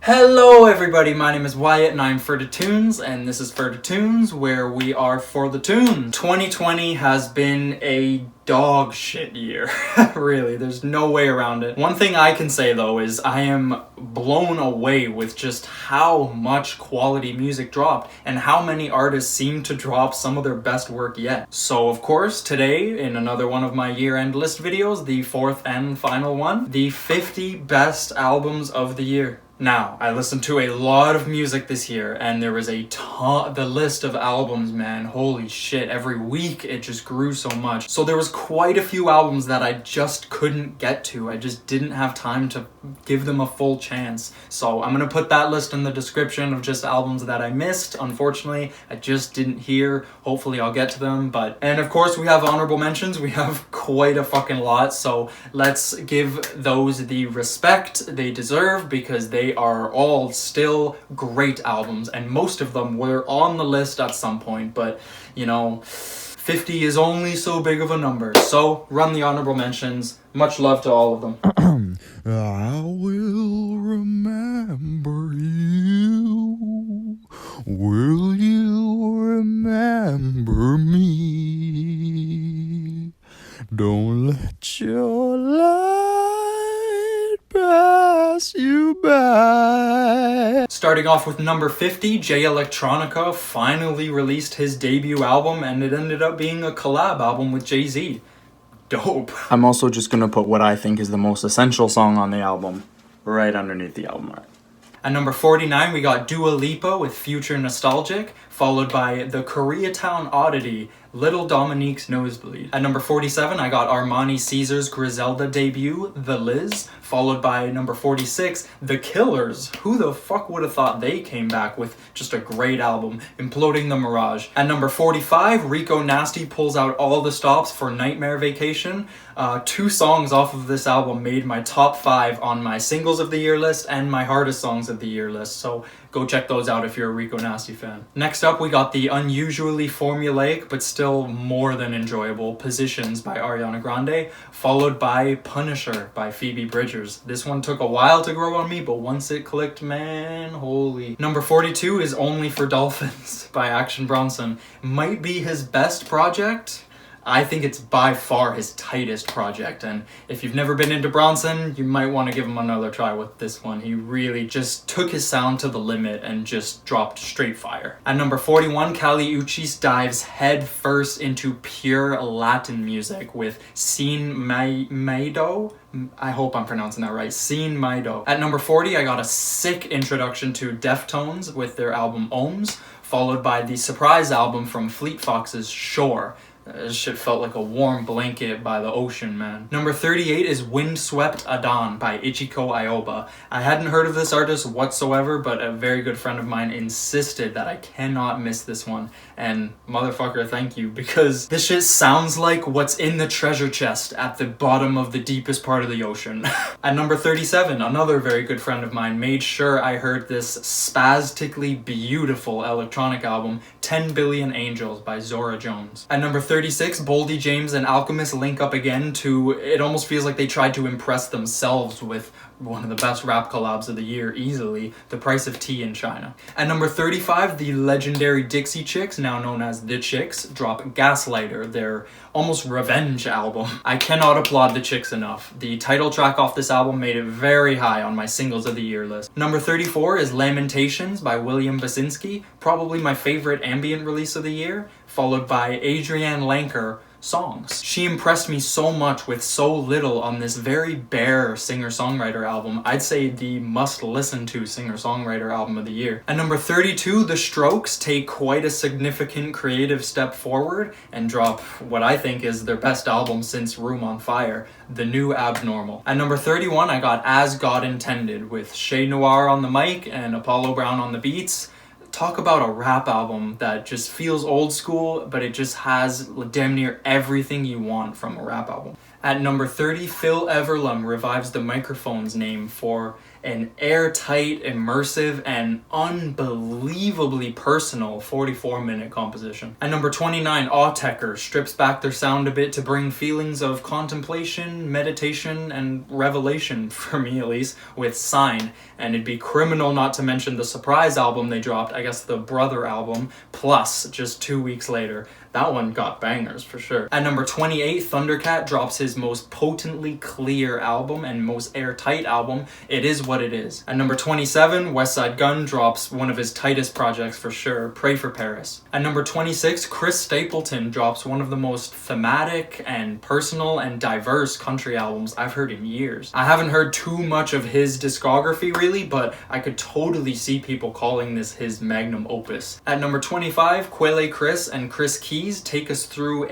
Hello everybody, my name is Wyatt and I'm Ferda Tunes, and this is Ferda Tunes, where we are for the tunes. 2020 has been a dog shit year. Really, there's no way around it. One thing I can say though is I am blown away with just how much quality music dropped and how many artists seem to drop some of their best work yet. So of course, today in another one of my year-end list videos, the fourth and final one, the 50 best albums of the year. Now, I listened to a lot of music this year, and there was a ton, the list of albums, man, holy shit, every week it just grew so much. So there was quite a few albums that I just couldn't get to. I just didn't have time to give them a full chance. So I'm gonna put that list in the description of just albums that I missed. Unfortunately, I just didn't hear. Hopefully I'll get to them, and of course we have honorable mentions. We have quite a fucking lot, so let's give those the respect they deserve, because they are all still great albums, and most of them were on the list at some point, but you know, 50 is only so big of a number. So run the honorable mentions. Much love to all of them. I will remember you. Will you remember me? Don't let your light pass you by. Starting off with number 50, Jay Electronica finally released his debut album, and it ended up being a collab album with Jay-Z. Dope. I'm also just gonna put what I think is the most essential song on the album right underneath the album art. At number 49, we got Dua Lipa with Future Nostalgic, followed by the Koreatown Oddity, Little Dominique's Nosebleed. At number 47, I got Armani Caesar's Griselda debut, The Liz, followed by number 46, The Killers. Who the fuck would have thought they came back with just a great album, Imploding the Mirage. At number 45, Rico Nasty pulls out all the stops for Nightmare Vacation. 2 songs off of this album made my top 5 on my singles of the year list and my hardest songs of the year list, so go check those out if you're a Rico Nasty fan. Next up, we got the unusually formulaic but still more than enjoyable Positions by Ariana Grande, followed by Punisher by Phoebe Bridgers. This one took a while to grow on me, but once it clicked, man, holy. Number 42 is Only for Dolphins by Action Bronson. Might be his best project. I think it's by far his tightest project, and if you've never been into Bronson, you might want to give him another try with this one. He really just took his sound to the limit and just dropped straight fire. At number 41, Kali Uchis dives head first into pure Latin music with Sin Maido. I hope I'm pronouncing that right. Sin Maido. At number 40, I got a sick introduction to Deftones with their album Ohms, followed by the surprise album from Fleet Foxes, Shore. This shit felt like a warm blanket by the ocean, man. Number 38 is Windswept Adan by Ichiko Aoba. I hadn't heard of this artist whatsoever, but a very good friend of mine insisted that I cannot miss this one. And motherfucker, thank you, because this shit sounds like what's in the treasure chest at the bottom of the deepest part of the ocean. At number 37, another very good friend of mine made sure I heard this spastically beautiful electronic album, 10 Billion Angels by Zora Jones. At number 36, Boldy James and Alchemist link up again to, it almost feels like they tried to impress themselves with one of the best rap collabs of the year, easily, The Price of Tea in China. At number 35, the legendary Dixie Chicks, now known as The Chicks, drop Gaslighter, their almost revenge album. I cannot applaud The Chicks enough. The title track off this album made it very high on my singles of the year list. Number 34 is Lamentations by William Basinski, probably my favorite ambient release of the year, followed by Adrienne Lanker, Songs. She impressed me so much with so little on this very bare singer-songwriter album. I'd say the must-listen-to singer-songwriter album of the year. At number 32, The Strokes take quite a significant creative step forward and drop what I think is their best album since Room on Fire, The New Abnormal. At number 31, I got As God Intended with Shay Noir on the mic and Apollo Brown on the beats. Talk about a rap album that just feels old school, but it just has damn near everything you want from a rap album. At number 30, Phil Everlum revives the Microphones name for an airtight, immersive, and unbelievably personal 44-minute composition. At number 29, Autechre strips back their sound a bit to bring feelings of contemplation, meditation, and revelation, for me at least, with Sign. And it'd be criminal not to mention the surprise album they dropped, I guess the Brother album, Plus, just 2 weeks later. That one got bangers for sure. At number 28, Thundercat drops his most potently clear album and most airtight album, It Is What It Is. At number 27, Westside Gunn drops one of his tightest projects for sure, Pray for Paris. At number 26, Chris Stapleton drops one of the most thematic and personal and diverse country albums I've heard in years. I haven't heard too much of his discography really, but I could totally see people calling this his magnum opus. At number 25, Quelle Chris and Chris Key take us through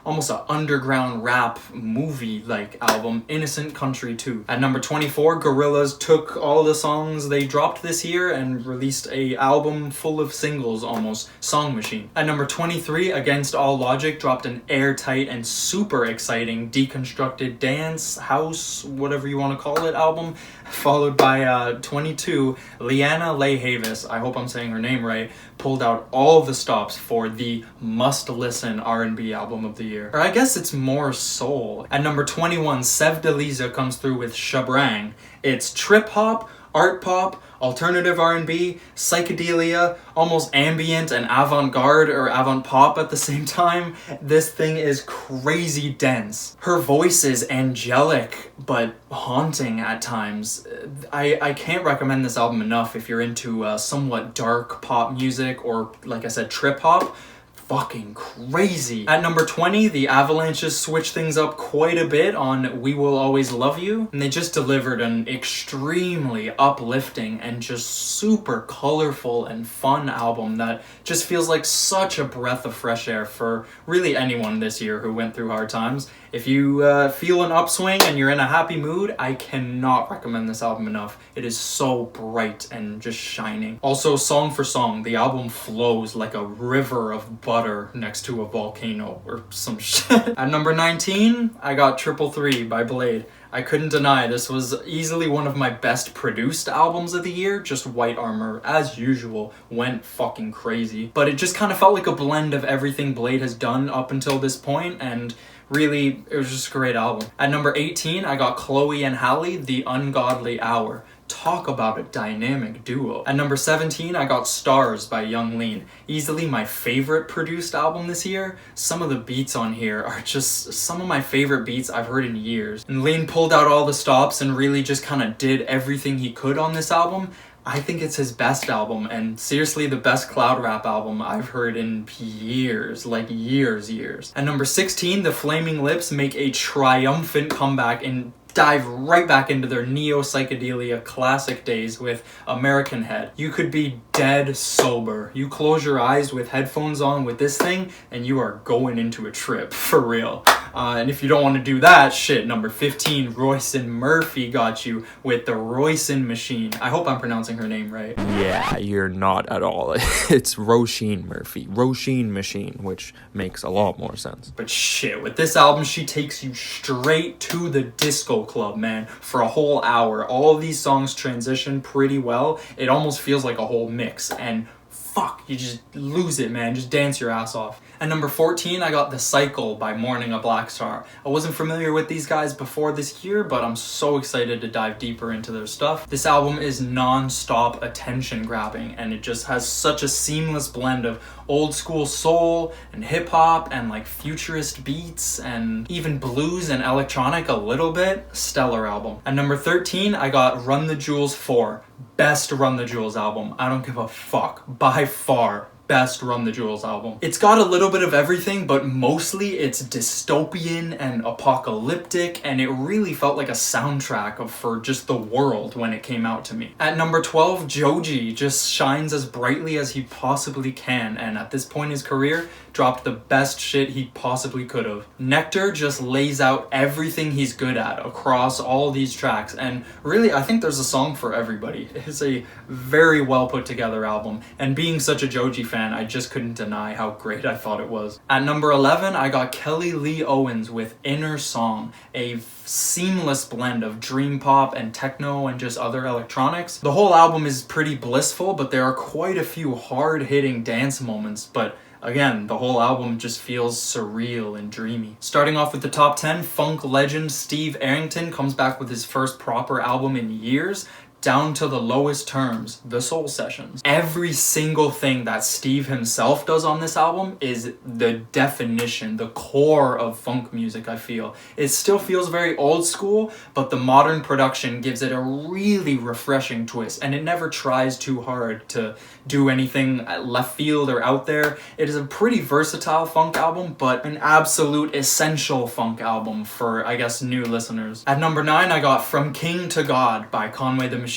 almost a underground rap movie like album, Innocent Country 2. At number 24, Gorillaz took all the songs they dropped this year and released a album full of singles almost, Song Machine. At number 23, Against All Logic dropped an airtight and super exciting deconstructed dance, house, whatever you want to call it album, followed by 22, Liana Leigh-Havis, I hope I'm saying her name right, pulled out all the stops for the must-listen R&B album of the year. Or I guess it's more soul. At number 21, Sev Deliza comes through with Shabrang. It's trip-hop, art pop, alternative R&B, psychedelia, almost ambient and avant-garde or avant-pop at the same time. This thing is crazy dense. Her voice is angelic but haunting at times. I can't recommend this album enough if you're into somewhat dark pop music or, like I said, trip-hop. Fucking crazy. At number 20, the Avalanches switched things up quite a bit on We Will Always Love You, and they just delivered an extremely uplifting and just super colorful and fun album that just feels like such a breath of fresh air for really anyone this year who went through hard times. If you feel an upswing and you're in a happy mood, I cannot recommend this album enough. It is so bright and just shining. Also, song for song, the album flows like a river of butter next to a volcano or some shit. At number 19, I got 333 by Blade. I couldn't deny this was easily one of my best produced albums of the year. Just White Armor, as usual, went fucking crazy. But it just kind of felt like a blend of everything Blade has done up until this point, and really, it was just a great album. At number 18, I got Chloe and Halle, The Ungodly Hour. Talk about a dynamic duo. At number 17, I got Stars by Young Lean. Easily my favorite produced album this year. Some of the beats on here are just some of my favorite beats I've heard in years. And Lean pulled out all the stops and really just kind of did everything he could on this album. I think it's his best album, and seriously the best cloud rap album I've heard in years, like years. At number 16, the Flaming Lips make a triumphant comeback and dive right back into their neo-psychedelia classic days with American Head. You could be dead sober. You close your eyes with headphones on with this thing, and you are going into a trip, for real. And if you don't want to do that, shit, number 15, Roisin Murphy got you with the Roisin Machine. I hope I'm pronouncing her name right. Yeah, you're not at all. It's Roisin Murphy. Roisin Machine, which makes a lot more sense. But shit, with this album, she takes you straight to the disco club, man, for a whole hour. All of these songs transition pretty well. It almost feels like a whole mix, and fuck, you just lose it, man. Just dance your ass off. At number 14, I got The Cycle by Mourning a Black Star. I wasn't familiar with these guys before this year, but I'm so excited to dive deeper into their stuff. This album is non-stop attention grabbing, and it just has such a seamless blend of old school soul and hip hop and like futurist beats and even blues and electronic a little bit. Stellar album. At number 13, I got Run the Jewels 4. Best Run the Jewels album. I don't give a fuck. By far. Best Run the Jewels album. It's got a little bit of everything, but mostly it's dystopian and apocalyptic, and it really felt like a soundtrack for just the world when it came out to me. At number 12, Joji just shines as brightly as he possibly can, and at this point in his career, dropped the best shit he possibly could have. Nectar just lays out everything he's good at across all these tracks, and really I think there's a song for everybody. It's a very well put together album, and being such a Joji fan, I just couldn't deny how great I thought it was. At number 11, I got Kelly Lee Owens with Inner Song, a seamless blend of dream pop and techno and just other electronics. The whole album is pretty blissful, but there are quite a few hard-hitting dance moments, but again, the whole album just feels surreal and dreamy. Starting off with the top 10, funk legend Steve Arrington comes back with his first proper album in years, Down to the Lowest Terms, The Soul Sessions. Every single thing that Steve himself does on this album is the definition, the core of funk music, I feel. It still feels very old school, but the modern production gives it a really refreshing twist, and it never tries too hard to do anything left field or out there. It is a pretty versatile funk album, but an absolute essential funk album for, I guess, new listeners. At number 9, I got From King to God by Conway the Machine.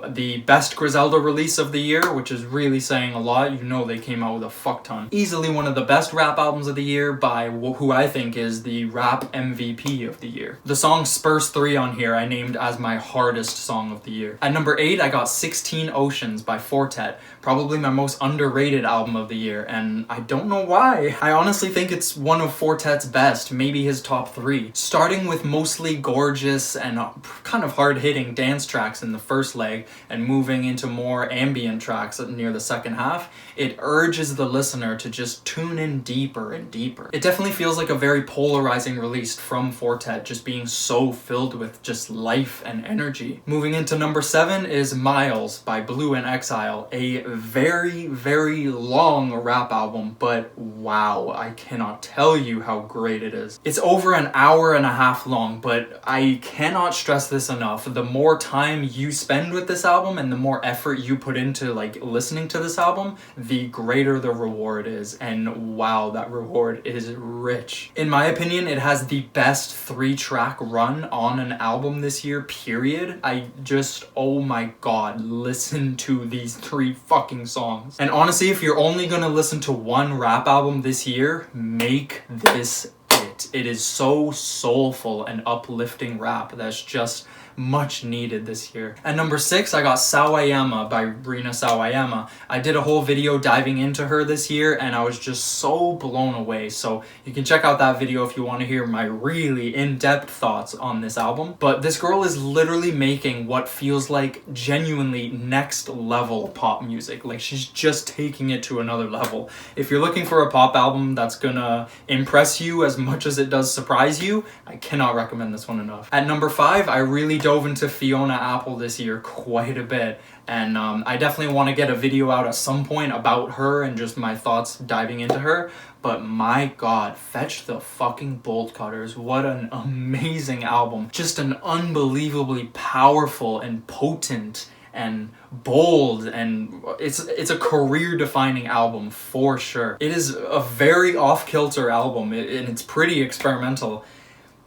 The best Griselda release of the year, which is really saying a lot. You know they came out with a fuck ton. Easily one of the best rap albums of the year by who I think is the rap MVP of the year. The song Spurs 3 on here I named as my hardest song of the year. At number 8, I got 16 Oceans by Fortet. Probably my most underrated album of the year, and I don't know why. I honestly think it's one of Fortet's best, maybe his top 3. Starting with mostly gorgeous and kind of hard-hitting dance tracks in the first leg, and moving into more ambient tracks near the second half, it urges the listener to just tune in deeper and deeper. It definitely feels like a very polarizing release from Fortet, just being so filled with just life and energy. Moving into number 7 is Miles by Blue and Exile, a very, very long rap album, but wow, I cannot tell you how great it is. It's over an hour and a half long, but I cannot stress this enough. The more time you spend with this album and the more effort you put into like listening to this album, the greater the reward is, and wow, that reward is rich. In my opinion, it has the best 3-track run on an album this year, period. I just, oh my god, listen to these 3 fucking songs. And honestly, if you're only gonna listen to one rap album this year, make this it. It is so soulful and uplifting rap that's just much needed this year. At number 6, I got Sawayama by Rina Sawayama. I did a whole video diving into her this year, and I was just so blown away. So you can check out that video if you want to hear my really in-depth thoughts on this album. But this girl is literally making what feels like genuinely next level pop music. Like, she's just taking it to another level. If you're looking for a pop album that's gonna impress you as much as it does surprise you, I cannot recommend this one enough. At number 5, I really dove into Fiona Apple this year quite a bit, and I definitely want to get a video out at some point about her and just my thoughts diving into her. But my god, Fetch the fucking Bolt Cutters, what an amazing album. Just an unbelievably powerful and potent and bold, and it's a career-defining album for sure. It is a very off-kilter album, and it's pretty experimental.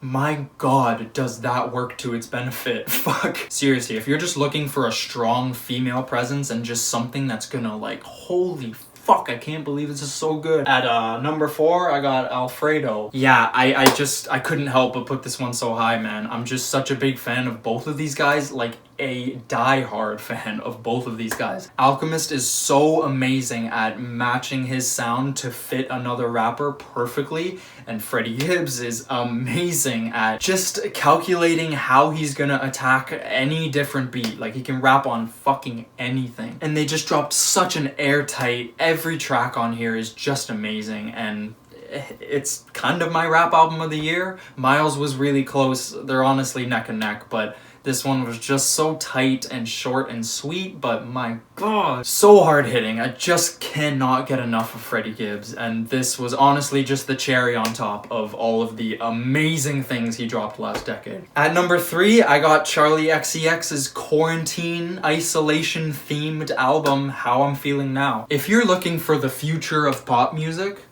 My god, does that work to its benefit. Fuck. Seriously, if you're just looking for a strong female presence and just something that's gonna like, holy fuck, I can't believe this is so good. At number 4, I got Alfredo. Yeah, I couldn't help but put this one so high, man. I'm just such a big fan of both of these guys, like a die-hard fan of both of these guys. Alchemist is so amazing at matching his sound to fit another rapper perfectly, and Freddie Gibbs is amazing at just calculating how he's gonna attack any different beat. Like, he can rap on fucking anything. And they just dropped such an airtight, every track on here is just amazing, and it's kind of my rap album of the year. Miles was really close, they're honestly neck and neck, but this one was just so tight and short and sweet, but my god, so hard-hitting. I just cannot get enough of Freddie Gibbs, and this was honestly just the cherry on top of all of the amazing things he dropped last decade. At number 3, I got Charlie XCX's quarantine isolation themed album, How I'm Feeling Now. If you're looking for the future of pop music,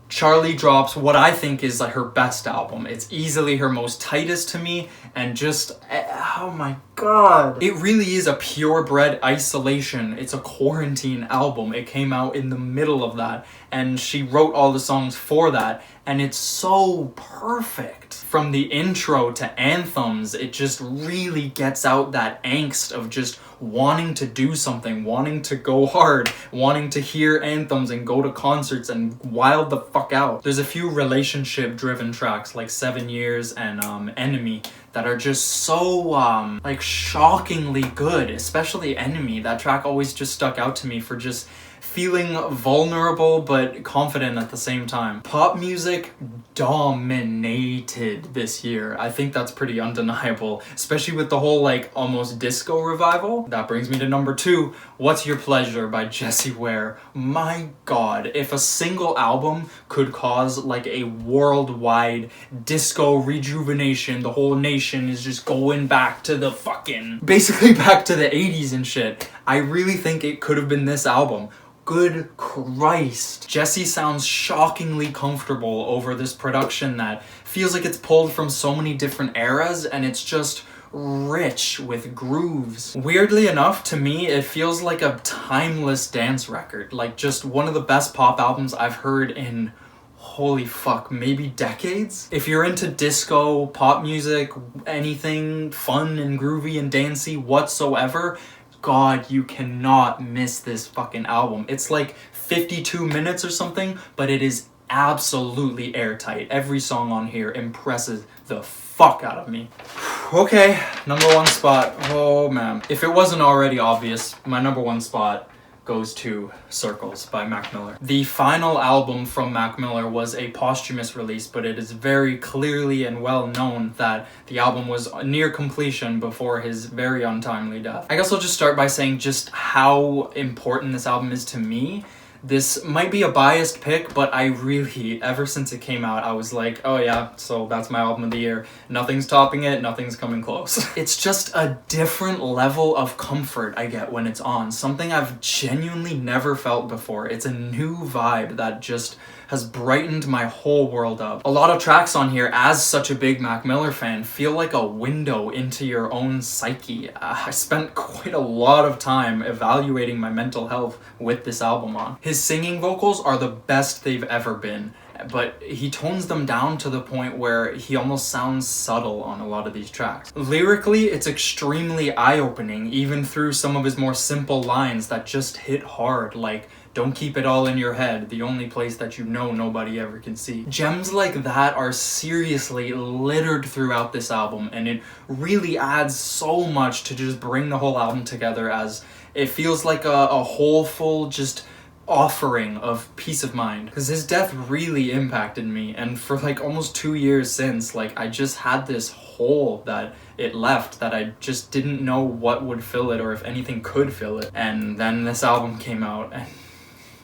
Charlie drops what I think is like her best album. It's easily her most tightest to me, and just oh my god. It really is a purebred isolation. It's a quarantine album. It came out in the middle of that, and she wrote all the songs for that, and it's so perfect. From the intro to anthems, it just really gets out that angst of just wanting to do something, wanting to go hard, wanting to hear anthems and go to concerts and wild the fuck out. There's a few relationship driven tracks like 7 Years and Enemy that are just so like shockingly good, especially Enemy. That track always just stuck out to me for just feeling vulnerable but confident at the same time. Pop music dominated this year. I think that's pretty undeniable, especially with the whole like almost disco revival. That brings me to number 2, What's Your Pleasure by Jessie Ware. My god, if a single album could cause like a worldwide disco rejuvenation, the whole nation is just going back to the fucking, basically back to the 80s and shit, I really think it could have been this album. Good Christ. Jessie sounds shockingly comfortable over this production that feels like it's pulled from so many different eras, and it's just rich with grooves. Weirdly enough, to me, it feels like a timeless dance record. Like just one of the best pop albums I've heard in, holy fuck, maybe decades? If you're into disco, pop music, anything fun and groovy and dancey whatsoever, god, you cannot miss this fucking album. It's like 52 minutes or something, but it is absolutely airtight. Every song on here impresses the fuck out of me. Okay, number 1 spot. Oh man. If it wasn't already obvious, my number 1 spot goes to Circles by Mac Miller. The final album from Mac Miller was a posthumous release, but it is very clearly and well known that the album was near completion before his very untimely death. I guess I'll just start by saying just how important this album is to me. This might be a biased pick, but I really, ever since it came out, I was like, oh yeah, so that's my album of the year. Nothing's topping it, nothing's coming close. It's just a different level of comfort I get when it's on. Something I've genuinely never felt before. It's a new vibe that just has brightened my whole world up. A lot of tracks on here, as such a big Mac Miller fan, feel like a window into your own psyche. I spent quite a lot of time evaluating my mental health with this album on. His singing vocals are the best they've ever been, but he tones them down to the point where he almost sounds subtle on a lot of these tracks. Lyrically, it's extremely eye-opening, even through some of his more simple lines that just hit hard, like, don't keep it all in your head, the only place that you know nobody ever can see. Gems like that are seriously littered throughout this album, and it really adds so much to just bring the whole album together, as it feels like a wholeful just offering of peace of mind. Because his death really impacted me, and for like almost 2 years since, like I just had this hole that it left that I just didn't know what would fill it or if anything could fill it. And then this album came out, and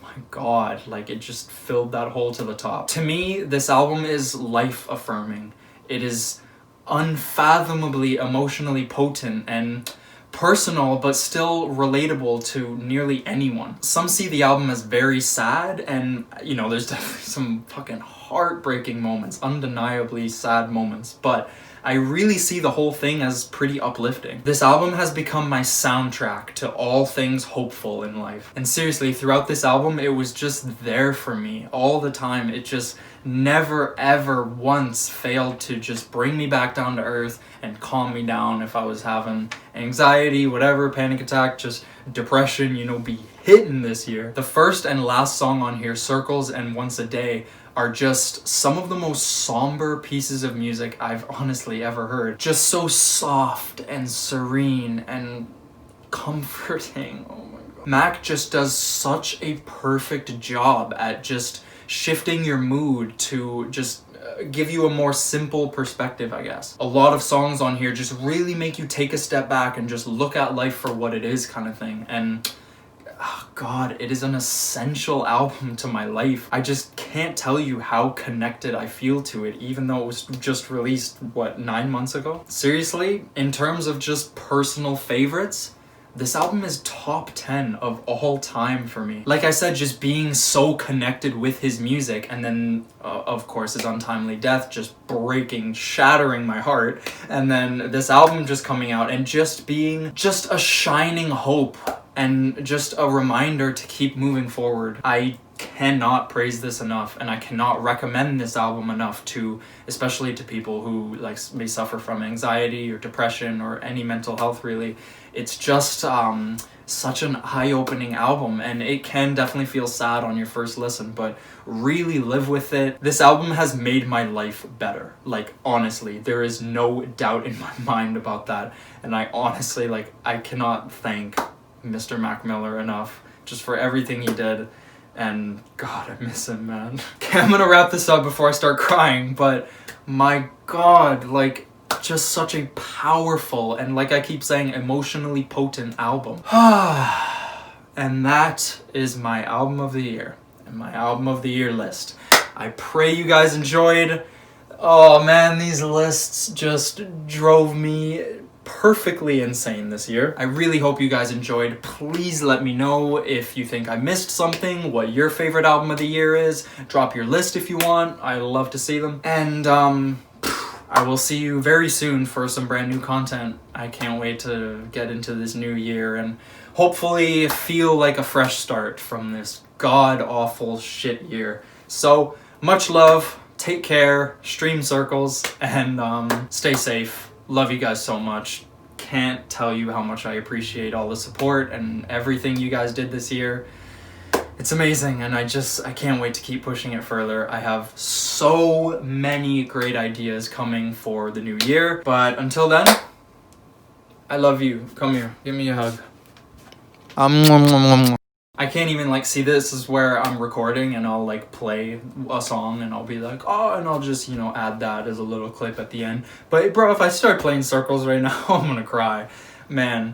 my god, like it just filled that hole to the top. To me, this album is life-affirming. It is unfathomably emotionally potent and personal, but still relatable to nearly anyone. Some see the album as very sad, and you know, there's definitely some fucking heartbreaking moments, undeniably sad moments, but I really see the whole thing as pretty uplifting. This album has become my soundtrack to all things hopeful in life. And seriously, throughout this album, it was just there for me all the time. It just never ever once failed to just bring me back down to earth and calm me down if I was having anxiety, whatever, panic attack, just depression, you know, be hitting this year. The first and last song on here, Circles and Once a Day, are just some of the most somber pieces of music I've honestly ever heard. Just so soft and serene and comforting. Oh my god. Mac just does such a perfect job at just shifting your mood to just give you a more simple perspective, I guess. A lot of songs on here just really make you take a step back and just look at life for what it is, kind of thing. And oh god, it is an essential album to my life. I just can't tell you how connected I feel to it, even though it was just released, what, 9 months ago? Seriously, in terms of just personal favorites, this album is top 10 of all time for me. Like I said, just being so connected with his music, and then of course his untimely death just breaking, shattering my heart, and then this album just coming out and just being just a shining hope and just a reminder to keep moving forward. I cannot praise this enough, and I cannot recommend this album enough to, especially to people who like may suffer from anxiety or depression or any mental health really. It's just such an eye-opening album, and it can definitely feel sad on your first listen, but really live with it. This album has made my life better. Like, honestly, there is no doubt in my mind about that, and I honestly, like, I cannot thank Mr. Mac Miller enough just for everything he did. And God, I miss him, man. Okay, I'm gonna wrap this up before I start crying, but my God, like, just such a powerful and, like I keep saying, emotionally potent album. And that is my album of the year and my album of the year list. I pray you guys enjoyed. Oh man, these lists just drove me perfectly insane this year. I really hope you guys enjoyed. Please let me know if you think I missed something, what your favorite album of the year is. Drop your list if you want. I love to see them. And I will see you very soon for some brand new content. I can't wait to get into this new year and hopefully feel like a fresh start from this god-awful shit year. So, much love, take care, stream circles, and stay safe. Love you guys so much. Can't tell you how much I appreciate all the support and everything you guys did this year. It's amazing, and I can't wait to keep pushing it further. I have so many great ideas coming for the new year, but until then, I love you. Come here, give me a hug. I can't even like see, this is where I'm recording and I'll like play a song and I'll be like, oh, and I'll just, you know, add that as a little clip at the end. But bro, if I start playing circles right now, I'm gonna cry. Man,